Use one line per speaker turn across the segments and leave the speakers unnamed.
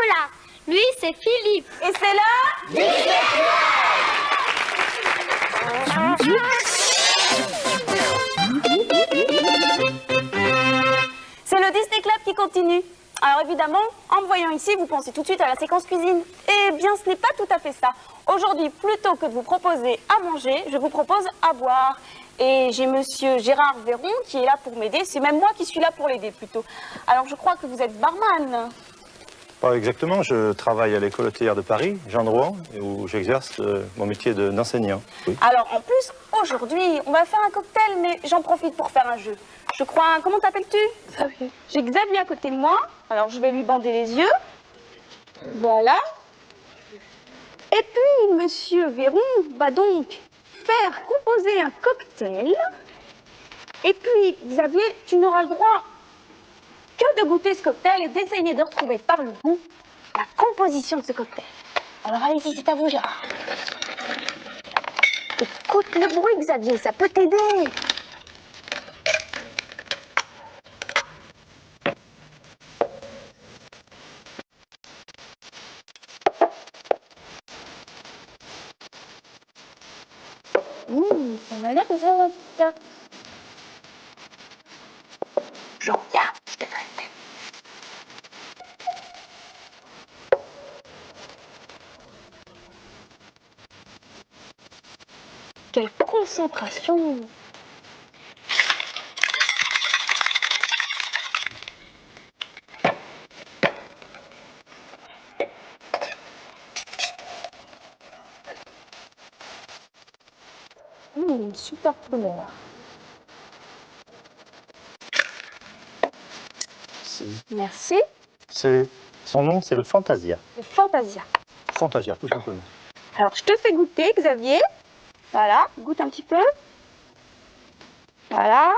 chocolat. Lui, c'est Philippe.
Et c'est là c'est le Disney Club qui continue. Alors évidemment, en me voyant ici, vous pensez tout de suite à la séquence cuisine. Eh bien, ce n'est pas tout à fait ça. Aujourd'hui, plutôt que de vous proposer à manger, je vous propose à boire. Et j'ai monsieur Gérard Véron qui est là pour m'aider. C'est même moi qui suis là pour l'aider plutôt. Alors je crois que vous êtes barman.
Pas exactement, je travaille à l'école hôtelière de Paris, Jean de Rouen, où j'exerce mon métier d'enseignant. Oui.
Alors en plus, aujourd'hui, on va faire un cocktail, mais j'en profite pour faire un jeu. Je crois, comment t'appelles-tu? Xavier. J'ai Xavier à côté de moi, alors je vais lui bander les yeux. Voilà. Et puis, monsieur Véron va donc faire composer un cocktail. Et puis, Xavier, tu n'auras le droit que de goûter ce cocktail et d'essayer de retrouver par le goût la composition de ce cocktail. Alors allez-y, c'est à vous, Gérard. Écoute le bruit, Xavier, ça peut t'aider. Ça m'a l'air de... Jean, viens, je te donne. Quelle concentration! Super couleur. Merci.
Son nom, c'est le Fantasia.
Le Fantasia.
Fantasia, tout simplement.
Alors, je te fais goûter, Xavier. Voilà, goûte un petit peu. Voilà.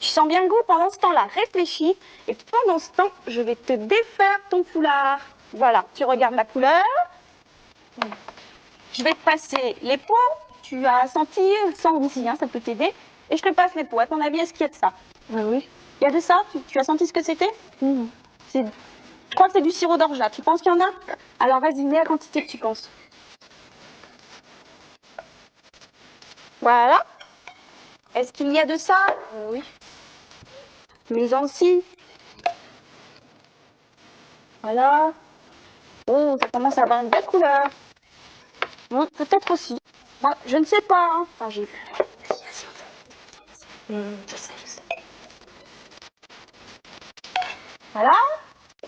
Tu sens bien le goût. Pendant ce temps-là, réfléchis. Et pendant ce temps, je vais te défaire ton foulard. Voilà, tu regardes la couleur. Je vais te passer les pots. Tu as senti le sang aussi, hein, ça peut t'aider. Et je te passe les pots. À ton avis, est-ce qu'il y a de ça? Oui. Il y a de ça? Tu as senti ce que c'était? Je crois que c'est du sirop d'orge là. Tu penses qu'il y en a? Alors vas-y, mets la quantité que tu penses. Voilà. Est-ce qu'il y a de ça? Oui. Mets-en aussi. Voilà. Oh, ça commence à avoir une belle couleur. Peut-être aussi. Moi, je ne sais pas. Hein. Enfin, j'ai vu. Je sais. Voilà.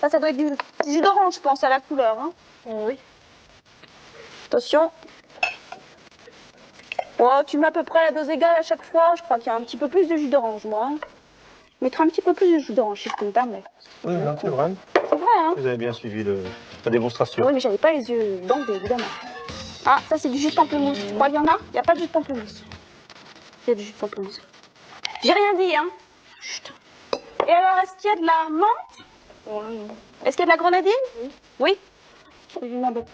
Ça doit être du jus d'orange, je pense, à la couleur. Hein. Oui. Attention. Oh, tu mets à peu près la dose égale à chaque fois. Je crois qu'il y a un petit peu plus de jus d'orange, moi. Je mettrai un petit peu plus de jus d'orange, si je peux me permettre.
Oui, non, c'est vrai.
C'est vrai, hein?
Vous avez bien suivi la démonstration.
Oui, mais j'avais pas les yeux bandés, évidemment. Ah, ça, c'est du jus de pamplemousse. Tu crois qu'il y en a? Il n'y a pas de jus de pamplemousse. Il y a du jus de pamplemousse. J'ai rien dit, hein? Chut. Et alors, est-ce qu'il y a de la menthe? Oui. Est-ce qu'il y a de la grenadine? Oui.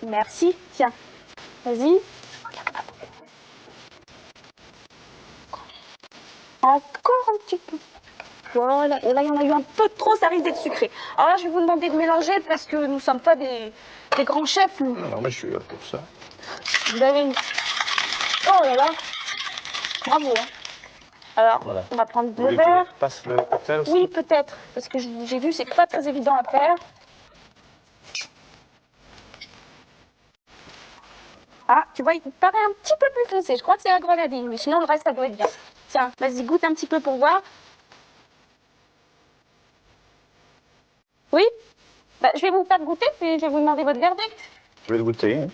Merci. Tiens. Vas-y. Encore un petit peu. Voilà. Et là, il y en a eu un peu trop, ça risque d'être sucré. Alors là, je vais vous demander de mélanger parce que nous ne sommes pas des grands chefs, nous.
Non, mais je suis là pour ça.
Vous avez une... Oh là là. Bravo. Hein. Alors,
Voilà.
on va prendre
Vous
deux
voulez que
verres.
je passe le cocktail aussi?
Oui, peut-être. Parce que j'ai vu, c'est pas très évident à faire. Ah, tu vois, il me paraît un petit peu plus foncé. Je crois que c'est la grenadine, mais sinon, le reste, ça doit être bien. Tiens, vas-y, goûte un petit peu pour voir. Oui? Bah, je vais vous faire goûter, puis je vais vous demander votre verdict.
Je vais le goûter. Hein.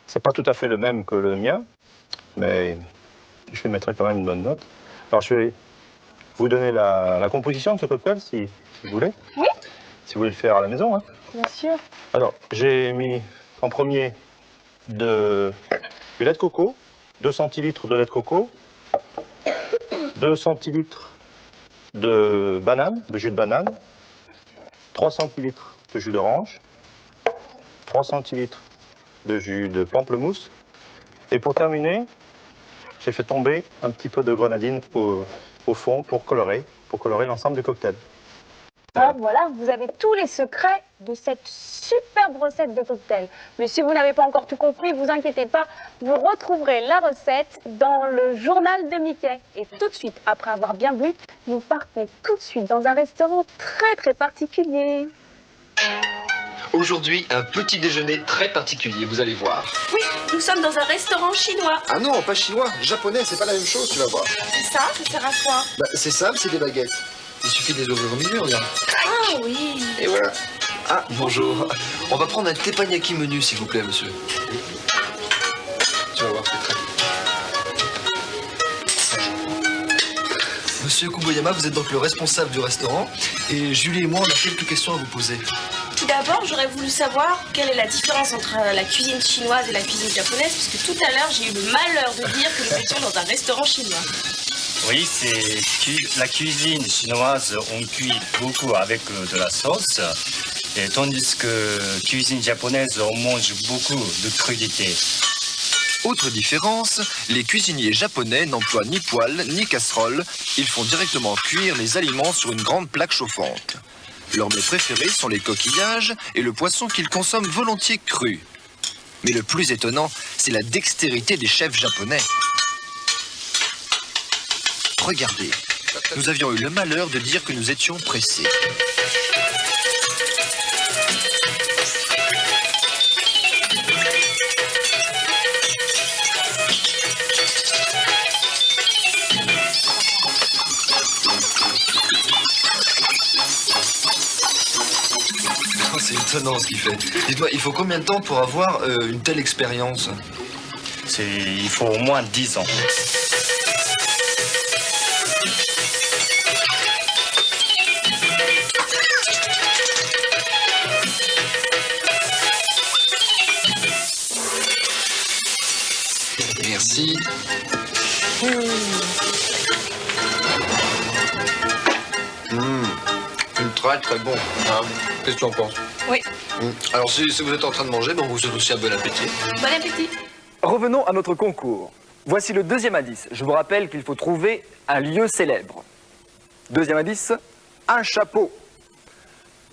C'est pas tout à fait le même que le mien, mais je vais mettre quand même une bonne note. Alors, je vais vous donner la composition de ce cocktail, si vous voulez.
Oui?
Si vous voulez le faire à la maison. Hein.
Bien sûr.
Alors, j'ai mis en premier du lait de coco, 2 centilitres de lait de coco, 2 centilitres de banane, de jus de banane, 3 centilitres de jus d'orange, 3 centilitres de jus de pamplemousse. Et pour terminer, j'ai fait tomber un petit peu de grenadine au fond pour colorer l'ensemble du cocktail.
Alors voilà, vous avez tous les secrets de cette superbe recette de cocktail. Mais si vous n'avez pas encore tout compris, vous inquiétez pas, vous retrouverez la recette dans le journal de Mickey. Et tout de suite, après avoir bien bu, vous partez tout de suite dans un restaurant très particulier.
Aujourd'hui, un petit déjeuner très particulier, vous allez voir.
Oui, nous sommes dans un restaurant chinois.
Ah non, pas chinois, japonais, c'est pas la même chose, tu vas voir.
Ça sert à quoi?
Bah, c'est simple, c'est des baguettes. Il suffit de les ouvrir au milieu, regarde.
Ah oui.
Et voilà. Ah, bonjour. On va prendre un teppanyaki menu, s'il vous plaît, monsieur. Tu vas voir, c'est très bien. Monsieur Kuboyama, vous êtes donc le responsable du restaurant. Et Julie et moi, on a quelques questions à vous poser.
Tout d'abord, j'aurais voulu savoir quelle est la différence entre la cuisine chinoise et la cuisine japonaise, puisque tout à l'heure, j'ai eu le malheur de dire que nous étions dans un restaurant chinois.
Oui, la cuisine chinoise, on cuit beaucoup avec de la sauce, et tandis que cuisine japonaise, on mange beaucoup de crudités.
Autre différence, les cuisiniers japonais n'emploient ni poêle ni casserole. Ils font directement cuire les aliments sur une grande plaque chauffante. Leurs mets préférés sont les coquillages et le poisson qu'ils consomment volontiers cru. Mais le plus étonnant, c'est la dextérité des chefs japonais. Regardez, nous avions eu le malheur de dire que nous étions pressés. C'est étonnant ce qu'il fait. Dites-moi, il faut combien de temps pour avoir une telle expérience?
Il faut au moins 10 ans.
Merci. Très bon. Hein? Qu'est-ce que tu en penses?
Oui.
Alors si vous êtes en train de manger, ben, on vous souhaite aussi un bon appétit.
Bon appétit.
Revenons à notre concours. Voici le deuxième indice. Je vous rappelle qu'il faut trouver un lieu célèbre. Deuxième indice, un chapeau.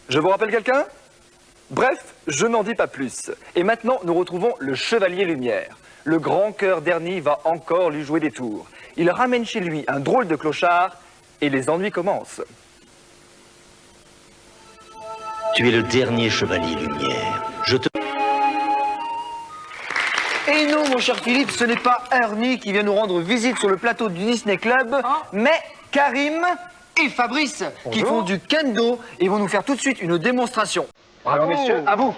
Je vous rappelle quelqu'un? Bref, je n'en dis pas plus. Et maintenant, nous retrouvons le Chevalier Lumière. Le grand cœur d'Ernie va encore lui jouer des tours. Il ramène chez lui un drôle de clochard et les ennuis commencent.
Tu es le dernier Chevalier Lumière. Je te...
Et non, mon cher Philippe, ce n'est pas Ernie qui vient nous rendre visite sur le plateau du Disney Club, mais Karim et Fabrice, qui font du kendo et vont nous faire tout de suite une démonstration. Bravo, messieurs, à vous.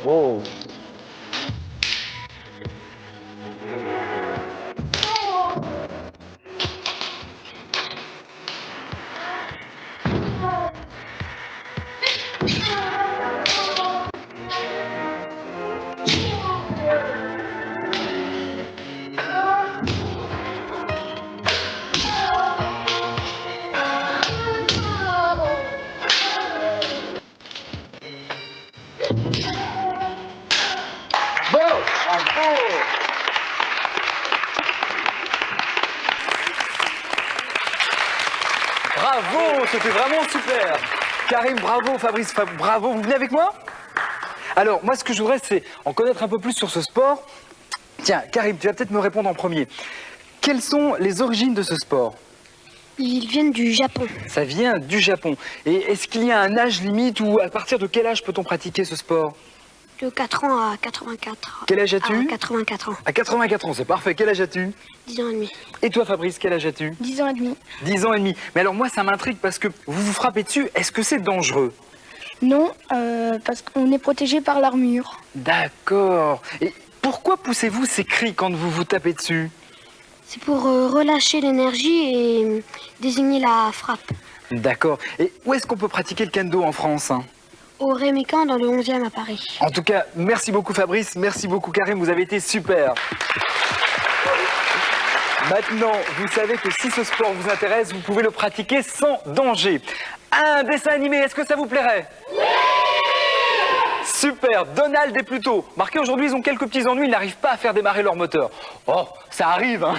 Wow. Bravo, c'était vraiment super. Karim, bravo, Fabrice, bravo. Vous venez avec moi? Alors, moi, ce que je voudrais, c'est en connaître un peu plus sur ce sport. Tiens, Karim, tu vas peut-être me répondre en premier. Quelles sont les origines de ce sport?
Ils viennent du Japon.
Ça vient du Japon. Et est-ce qu'il y a un âge limite ou à partir de quel âge peut-on pratiquer ce sport?
De 4 ans à 84.
Quel âge as-tu?
84 ans.
À 84 ans, c'est parfait. Quel âge as-tu?
10 ans et demi.
Et toi, Fabrice, quel âge as-tu?
10 ans et demi.
10 ans et demi. Mais alors moi, ça m'intrigue parce que vous vous frappez dessus. Est-ce que c'est dangereux?
Non, parce qu'on est protégé par l'armure.
D'accord. Et pourquoi poussez-vous ces cris quand vous vous tapez dessus?
C'est pour relâcher l'énergie et désigner la frappe.
D'accord. Et où est-ce qu'on peut pratiquer le kendo en France, hein?
Au Rémican dans le 11e à Paris.
En tout cas, merci beaucoup Fabrice, merci beaucoup Karim, vous avez été super. Maintenant, vous savez que si ce sport vous intéresse, vous pouvez le pratiquer sans danger. Un dessin animé, est-ce que ça vous plairait? Super, Donald et Pluto. Marqué aujourd'hui, ils ont quelques petits ennuis, ils n'arrivent pas à faire démarrer leur moteur. Oh, ça arrive, hein.